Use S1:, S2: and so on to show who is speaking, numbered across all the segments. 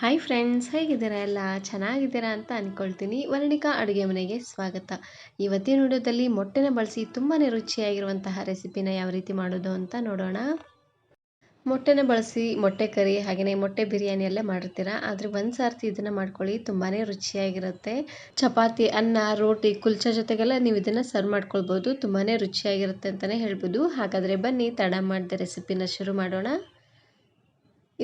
S1: Hi friends, ಹೇಗಿದ್ದೀರಾ? ಎಲ್ಲ ಚೆನ್ನಾಗಿದ್ದೀರಾ ಅಂತ ಅಂದ್ಕೊಳ್ತೀನಿ. ವರ್ಣಿಕಾ ಅಡುಗೆ ಮನೆಗೆ ಸ್ವಾಗತ. ಇವತ್ತಿನ ವಿಡಿಯೋದಲ್ಲಿ ಮೊಟ್ಟೆನ ಬಳಸಿ ತುಂಬಾ ರುಚಿಯಾಗಿರುವಂತಹ ರೆಸಿಪಿನ ಯಾವ ರೀತಿ ಮಾಡೋದು ಅಂತ ನೋಡೋಣ. ಮೊಟ್ಟೆನ ಬಳಸಿ ಮೊಟ್ಟೆ ಕರಿ ಹಾಗೆಯೇ ಮೊಟ್ಟೆ ಬಿರಿಯಾನಿ ಎಲ್ಲ ಮಾಡಿರ್ತೀರಾ, ಆದರೆ ಒಂದು ಸಾರ್ತಿ ಇದನ್ನು ಮಾಡ್ಕೊಳ್ಳಿ, ತುಂಬಾ ರುಚಿಯಾಗಿರುತ್ತೆ. ಚಪಾತಿ, ಅನ್ನ, ರೋಟಿ, ಕುಲ್ಚಾ ಜೊತೆಗೆಲ್ಲ ನೀವು ಇದನ್ನು ಸರ್ವ್ ಮಾಡ್ಕೊಳ್ಬೋದು. ತುಂಬಾ ರುಚಿಯಾಗಿರುತ್ತೆ ಅಂತಲೇ ಹೇಳ್ಬೋದು. ಹಾಗಾದರೆ ಬನ್ನಿ ತಡ ಮಾಡದೆ ರೆಸಿಪಿನ ಶುರು ಮಾಡೋಣ.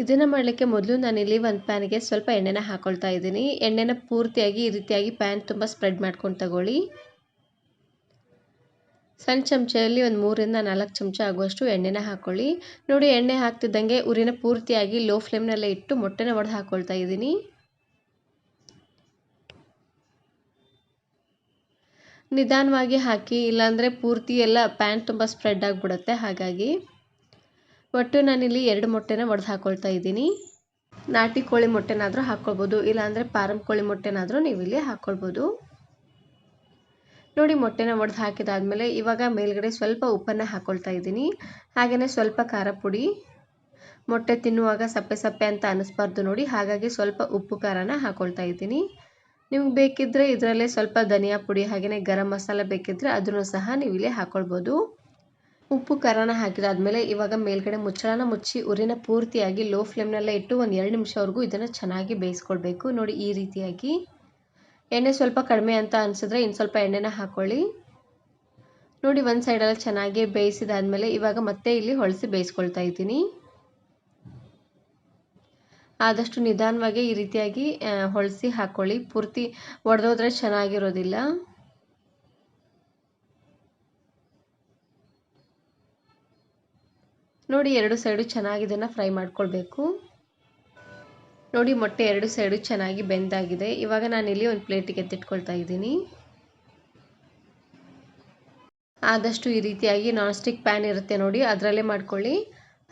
S1: ಇದನ್ನು ಮಾಡಲಿಕ್ಕೆ ಮೊದಲು ನಾನಿಲ್ಲಿ ಒಂದು ಪ್ಯಾನ್ಗೆ ಸ್ವಲ್ಪ ಎಣ್ಣೆನ ಹಾಕ್ಕೊಳ್ತಾ ಇದ್ದೀನಿ. ಎಣ್ಣೆನ ಪೂರ್ತಿಯಾಗಿ ಈ ರೀತಿಯಾಗಿ ಪ್ಯಾನ್ ತುಂಬ ಸ್ಪ್ರೆಡ್ ಮಾಡ್ಕೊಂಡು ತಗೊಳ್ಳಿ. ಸಣ್ಣ ಚಮಚದಲ್ಲಿ ಒಂದು 3ರಿಂದ 4 ಚಮಚ ಆಗುವಷ್ಟು ಎಣ್ಣೆನ ಹಾಕ್ಕೊಳ್ಳಿ. ನೋಡಿ, ಎಣ್ಣೆ ಹಾಕ್ತಿದ್ದಂಗೆ ಉರಿನ ಪೂರ್ತಿಯಾಗಿ ಲೋ ಫ್ಲೇಮ್ನಲ್ಲೇ ಇಟ್ಟು ಮೊಟ್ಟೆನ ಒಡೆದು ಹಾಕ್ಕೊಳ್ತಾ ಇದ್ದೀನಿ. ನಿಧಾನವಾಗಿ ಹಾಕಿ, ಇಲ್ಲಾಂದರೆ ಪೂರ್ತಿ ಎಲ್ಲ ಪ್ಯಾನ್ ತುಂಬ ಸ್ಪ್ರೆಡ್ ಆಗಿಬಿಡುತ್ತೆ. ಹಾಗಾಗಿ ಒಟ್ಟು ನಾನಿಲ್ಲಿ 2 ಮೊಟ್ಟೆನ ಒಡೆದು ಹಾಕ್ಕೊಳ್ತಾ ಇದ್ದೀನಿ. ನಾಟಿ ಕೋಳಿ ಮೊಟ್ಟೆನಾದರೂ ಹಾಕ್ಕೊಳ್ಬೋದು, ಇಲ್ಲಾಂದರೆ ಫಾರಂ ಕೋಳಿ ಮೊಟ್ಟೆನಾದರೂ ನೀವು ಇಲ್ಲಿ ಹಾಕ್ಕೊಳ್ಬೋದು. ನೋಡಿ, ಮೊಟ್ಟೆನ ಒಡೆದು ಹಾಕಿದಾದ್ಮೇಲೆ ಇವಾಗ ಮೇಲ್ಗಡೆ ಸ್ವಲ್ಪ ಉಪ್ಪನ್ನು ಹಾಕ್ಕೊಳ್ತಾ ಇದ್ದೀನಿ. ಹಾಗೆಯೇ ಸ್ವಲ್ಪ ಖಾರ ಪುಡಿ. ಮೊಟ್ಟೆ ತಿನ್ನುವಾಗ ಸಪ್ಪೆ ಸಪ್ಪೆ ಅಂತ ಅನ್ನಿಸ್ಬಾರ್ದು ನೋಡಿ, ಹಾಗಾಗಿ ಸ್ವಲ್ಪ ಉಪ್ಪು ಖಾರನ ಹಾಕ್ಕೊಳ್ತಾ ಇದ್ದೀನಿ. ನಿಮ್ಗೆ ಬೇಕಿದ್ದರೆ ಇದರಲ್ಲೇ ಸ್ವಲ್ಪ ಧನಿಯಾ ಪುಡಿ ಹಾಗೆಯೇ ಗರಂ ಮಸಾಲ ಬೇಕಿದ್ದರೆ ಅದನ್ನು ಸಹ ನೀವು ಇಲ್ಲಿ ಹಾಕ್ಕೊಳ್ಬೋದು. ಉಪ್ಪು ಖಾರನ ಹಾಕಿದಾದ್ಮೇಲೆ ಇವಾಗ ಮೇಲ್ಗಡೆ ಮುಚ್ಚಳನ ಮುಚ್ಚಿ ಉರಿನ ಪೂರ್ತಿಯಾಗಿ ಲೋ ಫ್ಲೇಮ್ನಲ್ಲೇ ಇಟ್ಟು ಒಂದು 2 ನಿಮಿಷವರೆಗೂ ಇದನ್ನು ಚೆನ್ನಾಗಿ ಬೇಯಿಸ್ಕೊಳ್ಬೇಕು. ನೋಡಿ, ಈ ರೀತಿಯಾಗಿ. ಎಣ್ಣೆ ಸ್ವಲ್ಪ ಕಡಿಮೆ ಅಂತ ಅನಿಸಿದ್ರೆ ಇನ್ನು ಸ್ವಲ್ಪ ಎಣ್ಣೆನ ಹಾಕ್ಕೊಳ್ಳಿ. ನೋಡಿ, ಒಂದು ಸೈಡೆಲ್ಲ ಚೆನ್ನಾಗಿ ಬೇಯಿಸಿದಾದ್ಮೇಲೆ ಇವಾಗ ಮತ್ತೆ ಇಲ್ಲಿ ಹೊಳಿಸಿ ಬೇಯಿಸ್ಕೊಳ್ತಾ ಇದ್ದೀನಿ. ಆದಷ್ಟು ನಿಧಾನವಾಗಿ ಈ ರೀತಿಯಾಗಿ ಹೊಳಿಸಿ ಹಾಕ್ಕೊಳ್ಳಿ. ಪೂರ್ತಿ ಒಡೆದೋದ್ರೆ ಚೆನ್ನಾಗಿರೋದಿಲ್ಲ. ನೋಡಿ, 2 ಸೈಡು ಚೆನ್ನಾಗಿ ಇದನ್ನು ಫ್ರೈ ಮಾಡ್ಕೊಳ್ಬೇಕು. ನೋಡಿ, ಮೊಟ್ಟೆ 2 ಸೈಡು ಚೆನ್ನಾಗಿ ಬೆಂದಾಗಿದೆ. ಇವಾಗ ನಾನಿಲ್ಲಿ ಒಂದು ಪ್ಲೇಟಿಗೆ ಎತ್ತಿಟ್ಕೊಳ್ತಾ ಇದ್ದೀನಿ. ಆದಷ್ಟು ಈ ರೀತಿಯಾಗಿ ನಾನ್ ಸ್ಟಿಕ್ ಪ್ಯಾನ್ ಇರುತ್ತೆ ನೋಡಿ, ಅದರಲ್ಲೇ ಮಾಡ್ಕೊಳ್ಳಿ.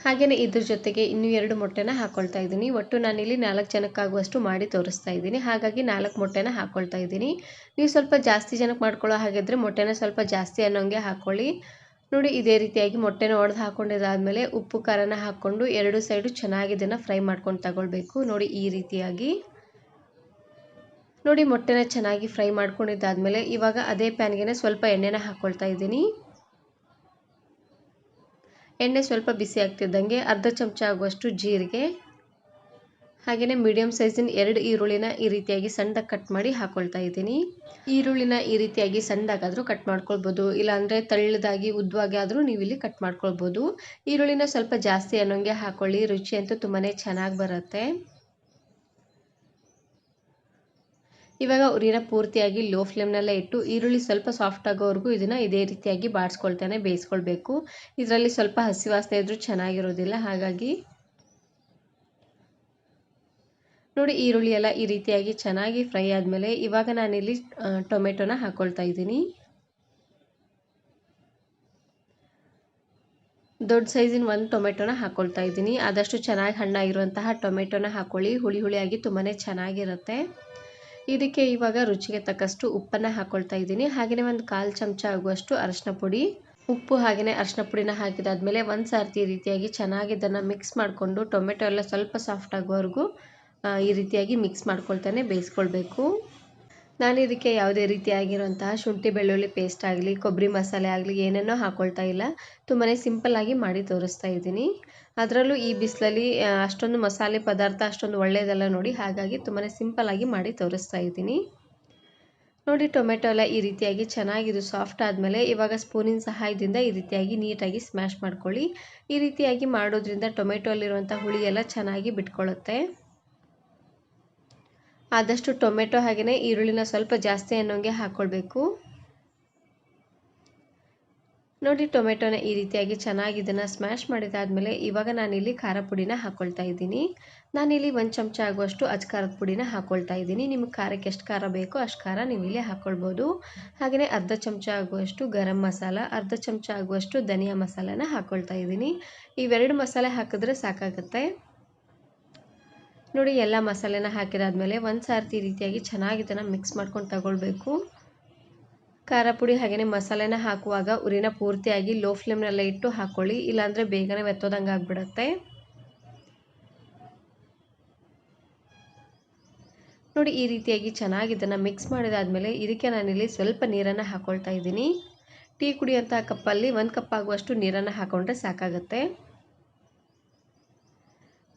S1: ಹಾಗೆಯೇ ಇದ್ರ ಜೊತೆಗೆ ಇನ್ನೂ 2 ಮೊಟ್ಟೆನ ಹಾಕ್ಕೊಳ್ತಾ ಇದ್ದೀನಿ. ಒಟ್ಟು ನಾನಿಲ್ಲಿ 4 ಜನಕ್ಕಾಗುವಷ್ಟು ಮಾಡಿ ತೋರಿಸ್ತಾ ಇದ್ದೀನಿ. ಹಾಗಾಗಿ 4 ಮೊಟ್ಟೆನ ಹಾಕ್ಕೊಳ್ತಾ ಇದ್ದೀನಿ. ನೀವು ಸ್ವಲ್ಪ ಜಾಸ್ತಿ ಜನಕ್ಕೆ ಮಾಡ್ಕೊಳ್ಳೋ ಹಾಗಿದ್ರೆ ಮೊಟ್ಟೆನ ಸ್ವಲ್ಪ ಜಾಸ್ತಿ ಅನ್ನೋಂಗೆ ಹಾಕ್ಕೊಳ್ಳಿ. ನೋಡಿ, ಇದೇ ರೀತಿಯಾಗಿ ಮೊಟ್ಟೆನ ಒಡೆದು ಹಾಕ್ಕೊಂಡಿದ್ದಾದಮೇಲೆ ಉಪ್ಪು ಖಾರನ ಹಾಕ್ಕೊಂಡು 2 ಸೈಡು ಚೆನ್ನಾಗಿ ಇದನ್ನು ಫ್ರೈ ಮಾಡ್ಕೊಂಡು ತಗೊಳ್ಬೇಕು. ನೋಡಿ, ಈ ರೀತಿಯಾಗಿ. ನೋಡಿ, ಮೊಟ್ಟೆನ ಚೆನ್ನಾಗಿ ಫ್ರೈ ಮಾಡ್ಕೊಂಡಿದ್ದಾದಮೇಲೆ ಇವಾಗ ಅದೇ ಪ್ಯಾನ್ಗೆ ಸ್ವಲ್ಪ ಎಣ್ಣೆನ ಹಾಕ್ಕೊಳ್ತಾ ಇದ್ದೀನಿ. ಎಣ್ಣೆ ಸ್ವಲ್ಪ ಬಿಸಿ ಆಗ್ತಿದ್ದಂಗೆ ಅರ್ಧ ಚಮಚ ಆಗುವಷ್ಟು ಜೀರಿಗೆ ಹಾಗೆಯೇ ಮೀಡಿಯಂ ಸೈಜಿನ 2 ಈರುಳ್ಳಿನ ಈ ರೀತಿಯಾಗಿ ಸಣ್ಣದಾಗಿ ಕಟ್ ಮಾಡಿ ಹಾಕ್ಕೊಳ್ತಾ ಇದ್ದೀನಿ. ಈರುಳ್ಳಿನ ಈ ರೀತಿಯಾಗಿ ಸಣ್ಣದಾಗಾದರೂ ಕಟ್ ಮಾಡ್ಕೊಳ್ಬೋದು, ಇಲ್ಲಾಂದರೆ ತೆಳ್ಳದಾಗಿ ಉದ್ದವಾಗಿ ಆದರೂ ನೀವು ಇಲ್ಲಿ ಕಟ್ ಮಾಡ್ಕೊಳ್ಬೋದು. ಈರುಳ್ಳಿನ ಸ್ವಲ್ಪ ಜಾಸ್ತಿ ಅನ್ನೋಂಗೆ ಹಾಕ್ಕೊಳ್ಳಿ, ರುಚಿ ಅಂತೂ ತುಂಬಾ ಚೆನ್ನಾಗಿ ಬರುತ್ತೆ. ಇವಾಗ ಉರಿನ ಪೂರ್ತಿಯಾಗಿ ಲೋ ಫ್ಲೇಮ್ನಲ್ಲೇ ಇಟ್ಟು ಈರುಳ್ಳಿ ಸ್ವಲ್ಪ ಸಾಫ್ಟ್ ಆಗೋವರೆಗೂ ಇದನ್ನು ಇದೇ ರೀತಿಯಾಗಿ ಬಾಡಿಸ್ಕೊಳ್ತಾನೆ ಬೇಯಿಸ್ಕೊಳ್ಬೇಕು. ಇದರಲ್ಲಿ ಸ್ವಲ್ಪ ಹಸಿ ವಾಸನೆ ಇದ್ರೂ ಚೆನ್ನಾಗಿರೋದಿಲ್ಲ. ಹಾಗಾಗಿ ನೋಡಿ, ಈರುಳ್ಳಿ ಎಲ್ಲ ಈ ರೀತಿಯಾಗಿ ಚೆನ್ನಾಗಿ ಫ್ರೈ ಆದಮೇಲೆ ಇವಾಗ ನಾನಿಲ್ಲಿ ಟೊಮೆಟೊನ ಹಾಕ್ಕೊಳ್ತಾ ಇದ್ದೀನಿ. ದೊಡ್ಡ ಸೈಜಿನ 1 ಟೊಮೆಟೊನ ಹಾಕ್ಕೊಳ್ತಾ ಇದ್ದೀನಿ. ಆದಷ್ಟು ಚೆನ್ನಾಗಿ ಹಣ್ಣಾಗಿರುವಂತಹ ಟೊಮೆಟೊನ ಹಾಕ್ಕೊಳ್ಳಿ, ಹುಳಿ ಹುಳಿಯಾಗಿ ತುಂಬಾ ಚೆನ್ನಾಗಿರುತ್ತೆ. ಇದಕ್ಕೆ ಇವಾಗ ರುಚಿಗೆ ತಕ್ಕಷ್ಟು ಉಪ್ಪನ್ನು ಹಾಕ್ಕೊಳ್ತಾ ಇದ್ದೀನಿ. ಹಾಗೆಯೇ ಒಂದು 1/4 ಚಮಚ ಆಗುವಷ್ಟು ಅರಿಶಿನ ಪುಡಿ. ಉಪ್ಪು ಹಾಗೆಯೇ ಅರಿಶಿನ ಪುಡಿನ ಹಾಕಿದಾದ್ಮೇಲೆ ಒಂದು ಸಾರ್ತಿ ಈ ರೀತಿಯಾಗಿ ಚೆನ್ನಾಗಿ ಇದನ್ನು ಮಿಕ್ಸ್ ಮಾಡಿಕೊಂಡು ಟೊಮೆಟೊ ಎಲ್ಲ ಸ್ವಲ್ಪ ಸಾಫ್ಟ್ ಆಗೋವರೆಗೂ ಈ ರೀತಿಯಾಗಿ ಮಿಕ್ಸ್ ಮಾಡ್ಕೊಳ್ತಾನೆ ಬೇಯಿಸ್ಕೊಳ್ಬೇಕು. ನಾನು ಇದಕ್ಕೆ ಯಾವುದೇ ರೀತಿಯಾಗಿರುವಂತಹ ಶುಂಠಿ ಬೆಳ್ಳುಳ್ಳಿ ಪೇಸ್ಟ್ ಆಗಲಿ ಕೊಬ್ಬರಿ ಮಸಾಲೆ ಆಗಲಿ ಏನನ್ನೂ ಹಾಕ್ಕೊಳ್ತಾ ಇಲ್ಲ. ತುಂಬಾ ಸಿಂಪಲ್ಲಾಗಿ ಮಾಡಿ ತೋರಿಸ್ತಾ ಇದ್ದೀನಿ. ಅದರಲ್ಲೂ ಈ ಬಿಸಿಲಲ್ಲಿ ಅಷ್ಟೊಂದು ಮಸಾಲೆ ಪದಾರ್ಥ ಅಷ್ಟೊಂದು ಒಳ್ಳೆಯದಲ್ಲ ನೋಡಿ, ಹಾಗಾಗಿ ತುಂಬಾ ಸಿಂಪಲ್ಲಾಗಿ ಮಾಡಿ ತೋರಿಸ್ತಾ ಇದ್ದೀನಿ. ನೋಡಿ, ಟೊಮೆಟೊ ಎಲ್ಲ ಈ ರೀತಿಯಾಗಿ ಚೆನ್ನಾಗಿದು ಸಾಫ್ಟ್ ಆದಮೇಲೆ ಇವಾಗ ಸ್ಪೂನಿನ ಸಹಾಯದಿಂದ ಈ ರೀತಿಯಾಗಿ ನೀಟಾಗಿ ಸ್ಮ್ಯಾಶ್ ಮಾಡ್ಕೊಳ್ಳಿ. ಈ ರೀತಿಯಾಗಿ ಮಾಡೋದ್ರಿಂದ ಟೊಮೆಟೊ ಅಲ್ಲಿರುವಂಥ ಹುಳಿ ಎಲ್ಲ ಚೆನ್ನಾಗಿ ಬಿಟ್ಕೊಳ್ಳುತ್ತೆ. ಆದಷ್ಟು ಟೊಮೆಟೊ ಹಾಗೆಯೇ ಈರುಳ್ಳಿನ ಸ್ವಲ್ಪ ಜಾಸ್ತಿ ಅನ್ನೋಂಗೆ ಹಾಕ್ಕೊಳ್ಬೇಕು. ನೋಡಿ, ಟೊಮೆಟೊನ ಈ ರೀತಿಯಾಗಿ ಚೆನ್ನಾಗಿ ಇದನ್ನು ಸ್ಮ್ಯಾಶ್ ಮಾಡಿದಾದ್ಮೇಲೆ ಇವಾಗ ನಾನಿಲ್ಲಿ ಖಾರ ಪುಡಿನ ಹಾಕ್ಕೊಳ್ತಾ ಇದ್ದೀನಿ. ನಾನಿಲ್ಲಿ 1 ಚಮಚ ಆಗುವಷ್ಟು ಅಚ್ಕಾರದ ಪುಡಿನ ಹಾಕ್ಕೊಳ್ತಾ ಇದ್ದೀನಿ. ನಿಮಗೆ ಖಾರಕ್ಕೆ ಎಷ್ಟು ಖಾರ ಬೇಕೋ ಅಷ್ಟು ಖಾರ ನೀವು ಇಲ್ಲಿ ಹಾಕ್ಕೊಳ್ಬೋದು. ಹಾಗೆಯೇ ಅರ್ಧ ಚಮಚ ಆಗುವಷ್ಟು ಗರಂ ಮಸಾಲ, ಅರ್ಧ ಚಮಚ ಆಗುವಷ್ಟು ಧನಿಯಾ ಮಸಾಲಾನ ಹಾಕ್ಕೊಳ್ತಾ ಇದ್ದೀನಿ. ಇವೆರಡು ಮಸಾಲೆ ಹಾಕಿದ್ರೆ ಸಾಕಾಗುತ್ತೆ. ನೋಡಿ, ಎಲ್ಲ ಮಸಾಲೆನ ಹಾಕಿದಾದ್ಮೇಲೆ ಒಂದು ಸಾರ್ತಿ ಈ ರೀತಿಯಾಗಿ ಚೆನ್ನಾಗಿ ಇದನ್ನು ಮಿಕ್ಸ್ ಮಾಡ್ಕೊಂಡು ತಗೊಳ್ಬೇಕು. ಖಾರ ಪುಡಿ ಹಾಗೆಯೇ ಮಸಾಲೆನ ಹಾಕುವಾಗ ಉರಿನ ಪೂರ್ತಿಯಾಗಿ ಲೋ ಫ್ಲೇಮ್ನಲ್ಲೇ ಇಟ್ಟು ಹಾಕ್ಕೊಳ್ಳಿ, ಇಲ್ಲಾಂದರೆ ಬೇಗನೆ ಮೆತ್ತೋದಂಗೆ ಆಗಿಬಿಡುತ್ತೆ. ನೋಡಿ ಈ ರೀತಿಯಾಗಿ ಚೆನ್ನಾಗಿ ಇದನ್ನು ಮಿಕ್ಸ್ ಮಾಡಿದಾದಮೇಲೆ ಇದಕ್ಕೆ ನಾನಿಲ್ಲಿ ಸ್ವಲ್ಪ ನೀರನ್ನು ಹಾಕ್ಕೊಳ್ತಾ ಇದ್ದೀನಿ. ಟೀ ಕುಡಿಯೋಂಥ ಕಪ್ಪಲ್ಲಿ 1 ಕಪ್ ಆಗುವಷ್ಟು ನೀರನ್ನು ಹಾಕ್ಕೊಂಡ್ರೆ ಸಾಕಾಗುತ್ತೆ.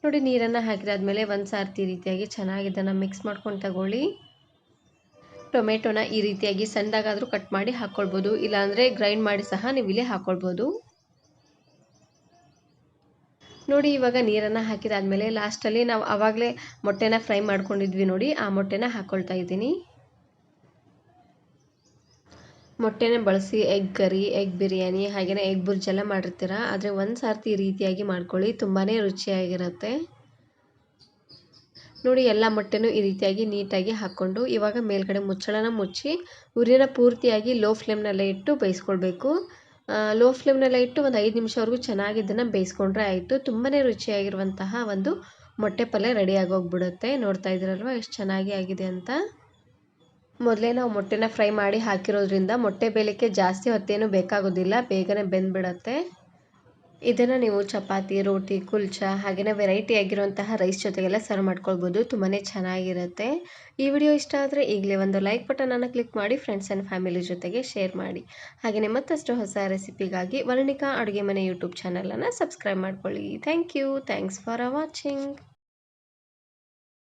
S1: ನೋಡಿ ನೀರನ್ನು ಹಾಕಿದಾದ್ಮೇಲೆ ಒಂದು ಸಾರ್ತಿ ಈ ರೀತಿಯಾಗಿ ಚೆನ್ನಾಗಿ ಇದನ್ನು ಮಿಕ್ಸ್ ಮಾಡ್ಕೊಂಡು ತಗೊಳ್ಳಿ. ಟೊಮೆಟೊನ ಈ ರೀತಿಯಾಗಿ ಸಣ್ಣದಾಗಾದರೂ ಕಟ್ ಮಾಡಿ ಹಾಕ್ಕೊಳ್ಬೋದು, ಇಲ್ಲಾಂದರೆ ಗ್ರೈಂಡ್ ಮಾಡಿ ಸಹ ನೀವು ಇಲ್ಲಿ ಹಾಕ್ಕೊಳ್ಬೋದು. ನೋಡಿ ಇವಾಗ ನೀರನ್ನು ಹಾಕಿದಾದ್ಮೇಲೆ ಲಾಸ್ಟಲ್ಲಿ ನಾವು ಆವಾಗಲೇ ಮೊಟ್ಟೆನ ಫ್ರೈ ಮಾಡ್ಕೊಂಡಿದ್ವಿ ನೋಡಿ, ಆ ಮೊಟ್ಟೆನ ಹಾಕ್ಕೊಳ್ತಾ ಇದ್ದೀನಿ. ಮೊಟ್ಟೆನ ಬಳಸಿ ಎಗ್ ಕರಿ, ಎಗ್ ಬಿರಿಯಾನಿ ಹಾಗೆಯೇ ಎಗ್ ಬುರ್ಜಿ ಎಲ್ಲ ಮಾಡಿರ್ತೀರ, ಆದರೆ ಒಂದು ಸಾರ್ತಿ ಈ ರೀತಿಯಾಗಿ ಮಾಡ್ಕೊಳ್ಳಿ, ತುಂಬಾ ರುಚಿಯಾಗಿರುತ್ತೆ. ನೋಡಿ ಎಲ್ಲ ಮೊಟ್ಟೆನೂ ಈ ರೀತಿಯಾಗಿ ನೀಟಾಗಿ ಹಾಕ್ಕೊಂಡು ಇವಾಗ ಮೇಲ್ಗಡೆ ಮುಚ್ಚಳನ ಮುಚ್ಚಿ ಉರಿನ ಪೂರ್ತಿಯಾಗಿ ಲೋ ಫ್ಲೇಮ್ನಲ್ಲೇ ಇಟ್ಟು ಬೇಯಿಸ್ಕೊಳ್ಬೇಕು. ಲೋ ಫ್ಲೇಮ್ನಲ್ಲೇ ಇಟ್ಟು ಒಂದು 5 ನಿಮಿಷವರೆಗೂ ಚೆನ್ನಾಗಿ ಇದನ್ನು ಬೇಯಿಸ್ಕೊಂಡ್ರೆ ಆಯಿತು. ತುಂಬಾ ರುಚಿಯಾಗಿರುವಂತಹ ಒಂದು ಮೊಟ್ಟೆ ಪಲ್ಯ ರೆಡಿಯಾಗಿ ಹೋಗ್ಬಿಡುತ್ತೆ. ನೋಡ್ತಾ ಇದ್ದೀರಲ್ವ ಎಷ್ಟು ಚೆನ್ನಾಗಿ ಆಗಿದೆ ಅಂತ. ಮೊದಲೇ ನಾವು ಮೊಟ್ಟೆನ ಫ್ರೈ ಮಾಡಿ ಹಾಕಿರೋದ್ರಿಂದ ಮೊಟ್ಟೆ ಬೇಯಲಿಕ್ಕೆ ಜಾಸ್ತಿ ಹೊತ್ತೇನು ಬೇಕಾಗೋದಿಲ್ಲ, ಬೇಗನೆ ಬೆಂದ್ಬಿಡುತ್ತೆ. ಇದನ್ನು ನೀವು ಚಪಾತಿ, ರೋಟಿ, ಕುಲ್ಚಾ ಹಾಗೆಯೇ ವೆರೈಟಿ ಆಗಿರುವಂತಹ ರೈಸ್ ಜೊತೆಗೆಲ್ಲ ಸರ್ವ್ ಮಾಡ್ಕೊಳ್ಬೋದು. ತುಂಬಾ ಚೆನ್ನಾಗಿರುತ್ತೆ. ಈ ವಿಡಿಯೋ ಇಷ್ಟ ಆದರೆ ಈಗಲೇ ಒಂದು ಲೈಕ್ ಬಟನನ್ನು ಕ್ಲಿಕ್ ಮಾಡಿ ಫ್ರೆಂಡ್ಸ್ ಆ್ಯಂಡ್ ಫ್ಯಾಮಿಲಿ ಜೊತೆಗೆ ಶೇರ್ ಮಾಡಿ. ಹಾಗೆಯೇ ಮತ್ತಷ್ಟು ಹೊಸ ರೆಸಿಪಿಗಾಗಿ ವರ್ಣಿಕಾ ಅಡುಗೆ ಮನೆ ಯೂಟ್ಯೂಬ್ ಚಾನಲನ್ನು ಸಬ್ಸ್ಕ್ರೈಬ್ ಮಾಡ್ಕೊಳ್ಳಿ. Thank you. Thanks for watching.